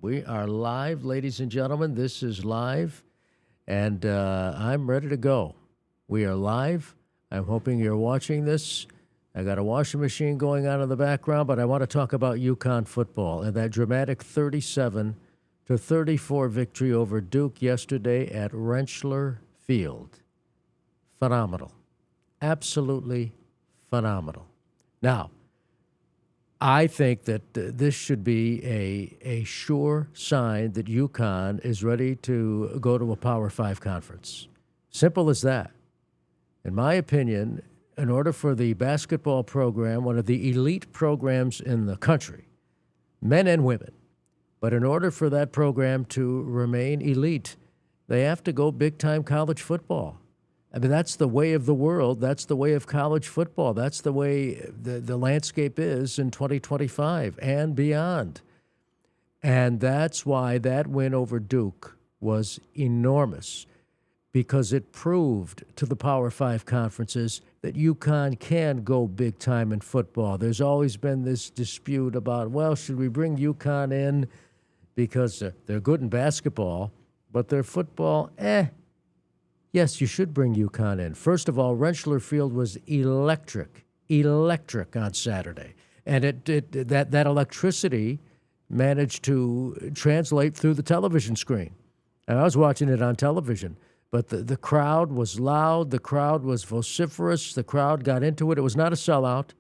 We are live, ladies and gentlemen. This is live, and I'm ready to go. We are live. I'm hoping you're watching this. I got a washing machine going on in the background, but I want to talk about UConn football and that dramatic 37-34 victory over Duke yesterday at Rentschler Field. Phenomenal. Absolutely phenomenal. Now, I think that this should be a sure sign that UConn is ready to go to a Power 5 conference. Simple as that. In my opinion, in order for the basketball program, one of the elite programs in the country, men and women, but in order for that program to remain elite, they have to go big-time college football. I mean, that's the way of the world. That's the way of college football. That's the way the landscape is in 2025 and beyond. And that's why that win over Duke was enormous, because it proved to the Power 5 conferences that UConn can go big time in football. There's always been this dispute about, well, should we bring UConn in because they're good in basketball, but their football, Yes, you should bring UConn in. First of all, Rentschler Field was electric on Saturday. And that electricity managed to translate through the television screen. And I was watching it on television. But the crowd was loud. The crowd was vociferous. The crowd got into it. It was not a sellout,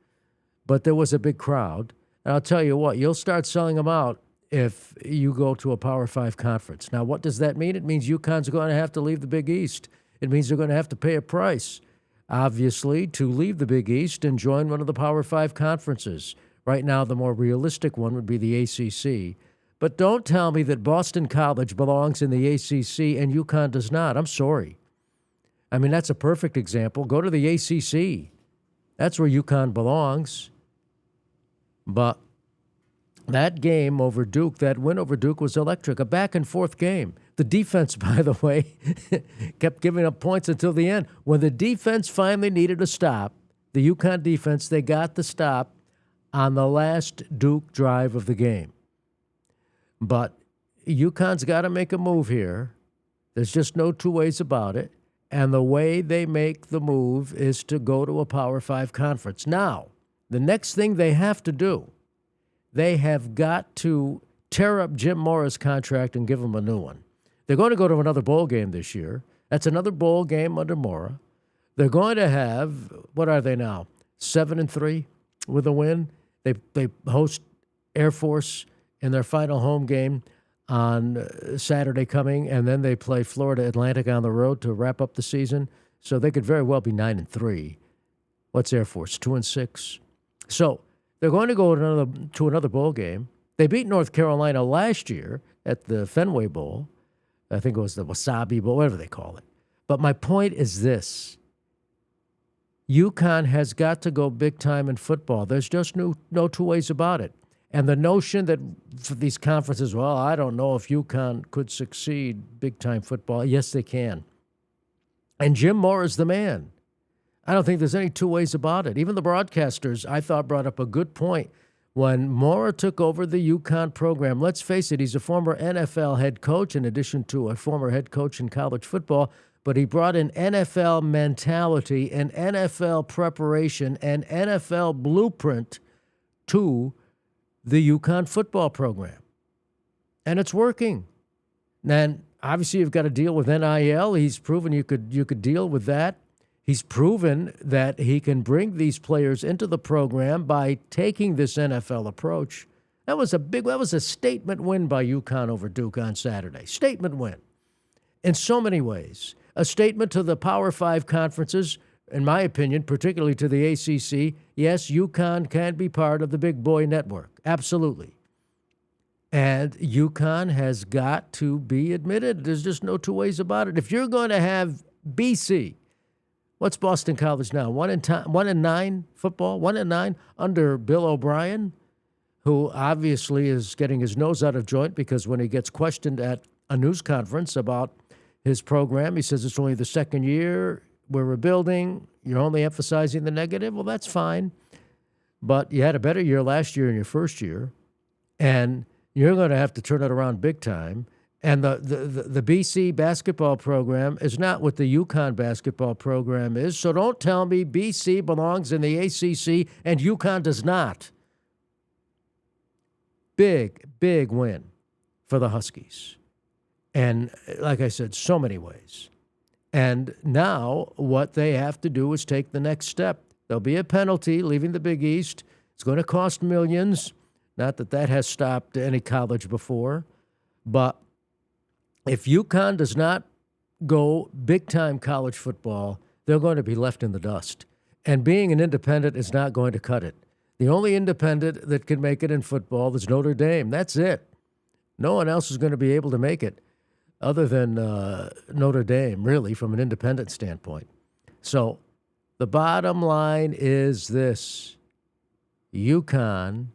but there was a big crowd. And I'll tell you what, you'll start selling them out if you go to a Power 5 conference. Now, what does that mean? It means UConn's going to have to leave the Big East. It means they're going to have to pay a price, obviously, to leave the Big East and join one of the Power 5 conferences. Right now, the more realistic one would be the ACC. But don't tell me that Boston College belongs in the ACC and UConn does not. I'm sorry. I mean, that's a perfect example. Go to the ACC. That's where UConn belongs. But that game over Duke, that win over Duke was electric, a back-and-forth game. The defense, by the way, kept giving up points until the end. When the defense finally needed a stop, the UConn defense, they got the stop on the last Duke drive of the game. But UConn's got to make a move here. There's just no two ways about it. And the way they make the move is to go to a Power 5 conference. Now, the next thing they have to do, they have got to tear up Jim Mora's contract and give him a new one. They're going to go to another bowl game this year. That's another bowl game under Mora. They're going to have, what are they now, 7-3 with a win? They host Air Force in their final home game on Saturday coming, and then they play Florida Atlantic on the road to wrap up the season. So they could very well be 9-3. What's Air Force, 2-6? So they're going to go to another bowl game. They beat North Carolina last year at the Fenway Bowl. I think it was the Wasabi Bowl, whatever they call it. But my point is this. UConn has got to go big time in football. There's just no two ways about it. And the notion that for these conferences, well, I don't know if UConn could succeed big time football. Yes, they can. And Jim Mora is the man. I don't think there's any two ways about it. Even the broadcasters, I thought, brought up a good point. When Mora took over the UConn program, let's face it, he's a former NFL head coach in addition to a former head coach in college football, but he brought an NFL mentality, an NFL preparation, an NFL blueprint to the UConn football program. And it's working. And obviously you've got to deal with NIL. He's proven you could deal with that. He's proven that he can bring these players into the program by taking this NFL approach. That was a statement win by UConn over Duke on Saturday. Statement win. In so many ways. A statement to the Power 5 conferences, in my opinion, particularly to the ACC. Yes, UConn can be part of the big boy network. Absolutely. And UConn has got to be admitted. There's just no two ways about it. If you're going to have BC, what's Boston College now? 1-9 football, 1-9 under Bill O'Brien, who obviously is getting his nose out of joint because when he gets questioned at a news conference about his program, he says it's only the second year, we're rebuilding, you're only emphasizing the negative. Well, that's fine. But you had a better year last year in your first year, and you're going to have to turn it around big time. And the BC basketball program is not what the UConn basketball program is. So don't tell me BC belongs in the ACC and UConn does not. Big, big win for the Huskies. And like I said, so many ways. And now what they have to do is take the next step. There'll be a penalty leaving the Big East. It's going to cost millions. Not that that has stopped any college before. But if UConn does not go big-time college football, they're going to be left in the dust. And being an independent is not going to cut it. The only independent that can make it in football is Notre Dame. That's it. No one else is going to be able to make it other than Notre Dame, really, from an independent standpoint. So the bottom line is this. UConn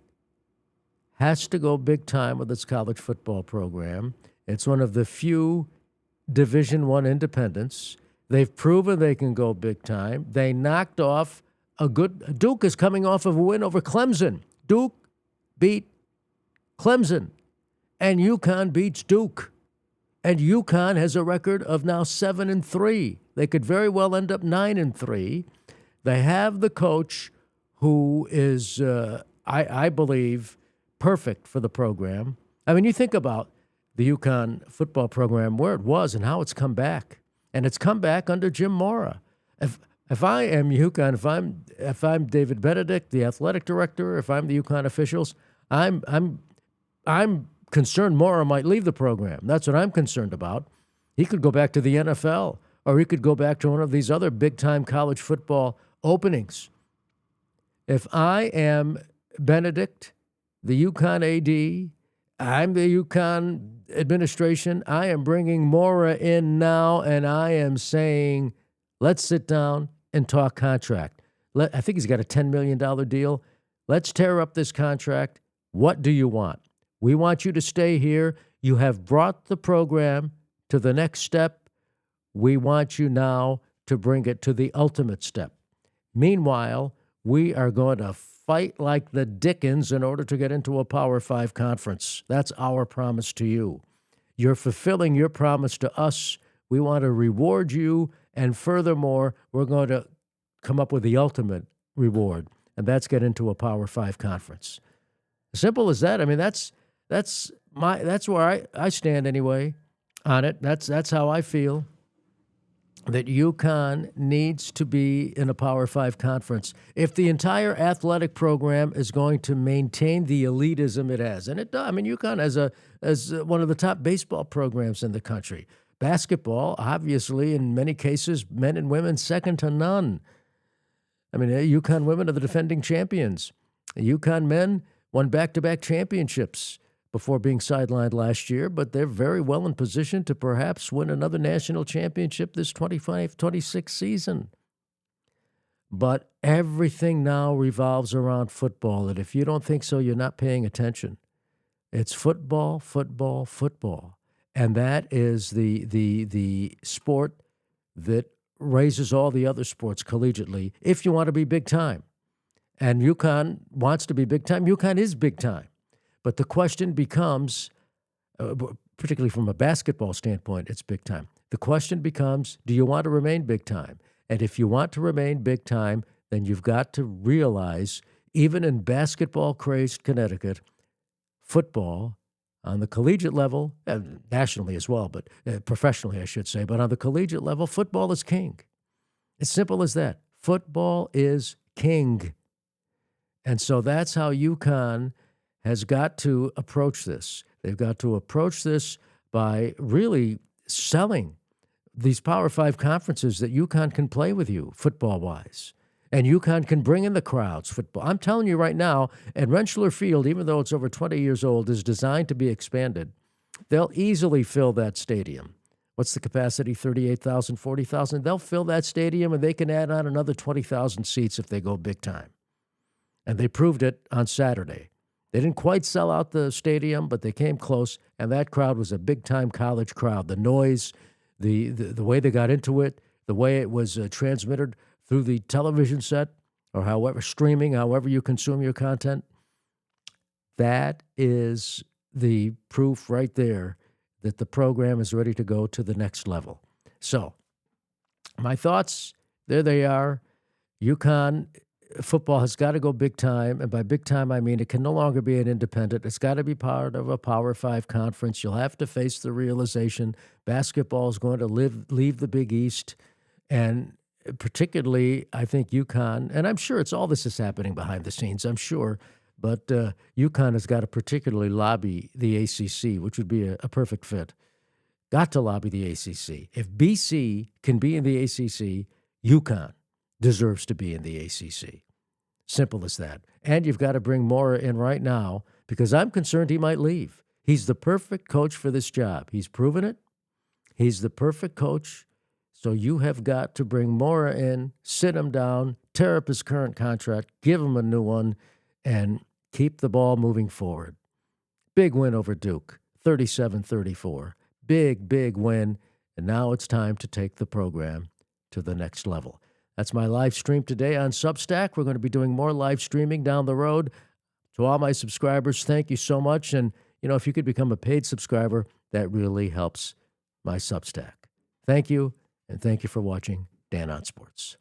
has to go big time with its college football program. It's one of the few Division I independents. They've proven they can go big time. They knocked off Duke is coming off of a win over Clemson. Duke beat Clemson, and UConn beats Duke. And UConn has a record of now 7-3. They could very well end up 9-3. They have the coach who is, I believe, perfect for the program. I mean, you think about the UConn football program, where it was and how it's come back. And it's come back under Jim Mora. If I am UConn, if I'm David Benedict, the athletic director, if I'm the UConn officials, I'm concerned Mora might leave the program. That's what I'm concerned about. He could go back to the NFL, or he could go back to one of these other big-time college football openings. If I am Benedict, the UConn AD, I'm the UConn administration, I am bringing Mora in now, and I am saying, let's sit down and talk contract. I think he's got a $10 million deal. Let's tear up this contract. What do you want? We want you to stay here. You have brought the program to the next step. We want you now to bring it to the ultimate step. Meanwhile, we are going to fight like the dickens in order to get into a Power 5 conference. That's our promise to you. You're fulfilling your promise to us. We want to reward you. And furthermore, we're going to come up with the ultimate reward, and that's get into a Power 5 conference. Simple as that. I mean, that's where I stand anyway on it. That's how I feel, that UConn needs to be in a Power 5 conference. If the entire athletic program is going to maintain the elitism it has, and it does. I mean, UConn as one of the top baseball programs in the country. Basketball, obviously, in many cases, men and women, second to none. I mean, UConn women are the defending champions. The UConn men won back-to-back championships before being sidelined last year, but they're very well in position to perhaps win another national championship this 25-26 season. But everything now revolves around football, and if you don't think so, you're not paying attention. It's football, football, football. And that is the sport that raises all the other sports collegiately if you want to be big time. And UConn wants to be big time. UConn is big time. But the question becomes, particularly from a basketball standpoint, it's big time. The question becomes, do you want to remain big time? And if you want to remain big time, then you've got to realize, even in basketball-crazed Connecticut, football on the collegiate level, nationally as well, but professionally, I should say, but on the collegiate level, football is king. It's simple as that. Football is king. And so that's how UConn has got to approach this. They've got to approach this by really selling these Power 5 conferences that UConn can play with you, football-wise. And UConn can bring in the crowds, football. I'm telling you right now, and Rentschler Field, even though it's over 20 years old, is designed to be expanded. They'll easily fill that stadium. What's the capacity, 38,000, 40,000? They'll fill that stadium, and they can add on another 20,000 seats if they go big time. And they proved it on Saturday. They didn't quite sell out the stadium, but they came close, and that crowd was a big-time college crowd. The noise, the way they got into it, the way it was transmitted through the television set, or however, streaming, however you consume your content, that is the proof right there that the program is ready to go to the next level. So, my thoughts, there they are. UConn football has got to go big time. And by big time, I mean it can no longer be an independent. It's got to be part of a Power Five conference. You'll have to face the realization basketball is going to leave the Big East. And particularly, I think UConn, and I'm sure it's all this is happening behind the scenes, I'm sure, but UConn has got to particularly lobby the ACC, which would be a perfect fit. Got to lobby the ACC. If BC can be in the ACC, UConn deserves to be in the ACC. Simple as that. And you've got to bring Mora in right now because I'm concerned he might leave. He's the perfect coach for this job. He's proven it. He's the perfect coach. So you have got to bring Mora in, sit him down, tear up his current contract, give him a new one, and keep the ball moving forward. Big win over Duke, 37-34. Big win. And now it's time to take the program to the next level. That's my live stream today on Substack. We're going to be doing more live streaming down the road. To all my subscribers, thank you so much. And, if you could become a paid subscriber, that really helps my Substack. Thank you, and thank you for watching Dan on Sports.